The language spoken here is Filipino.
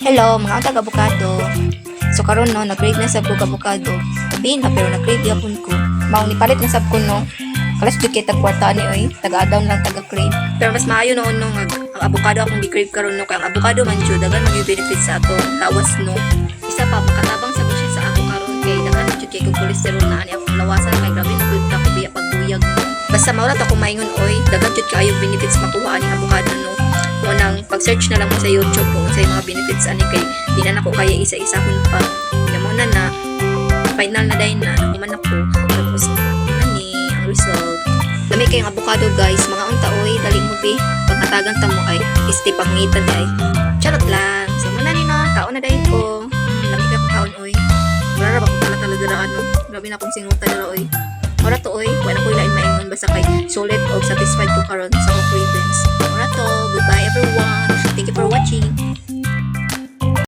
Hello, mga taga-abukado. So karon no, nag-grade na sab ko abukado. Sabihin na pero nag-grade yapon ko. Mao ni palit na sab ko no. Kalas jud kay tag kwarta ni oy, taga-down lang taga-grade. Pero mas maayo noon no ang abukado akong gi-grade karon no kay ang abukado man jud dagan mag benefits sa ato. Lawas no. Isa pa makatabang sa siya sa ako karon kay dagan jud kay kog cholesterol na ani akong lawasan kay grabe na gud ta ko biya pagbuyag no. Basta maurat ako maingon oy, dagan jud kaayo benefits makuha ani abukado no. Unang pag-search na lang mo sa YouTube kung sa mga benefits ani kay di na nako kaya isa-isahon pa. Kaya mo na final na dahil na nakuman ako tapos ani ang result. Lami kayong avocado guys, mga unta oy dali mo bi pagkatagan ta mo ay isti pangitan ay. Charot lang. So muna ni no, kaon na dahil ko. Lami ka kaon oy. Wala ba ko pala talaga na ano. Grabe na akong singutan na oy. Ora to oy, wala ko ilain maingon basta kay solid o satisfied ko karon sa akong cravings. Ora to, goodbye everyone. Thank you for watching.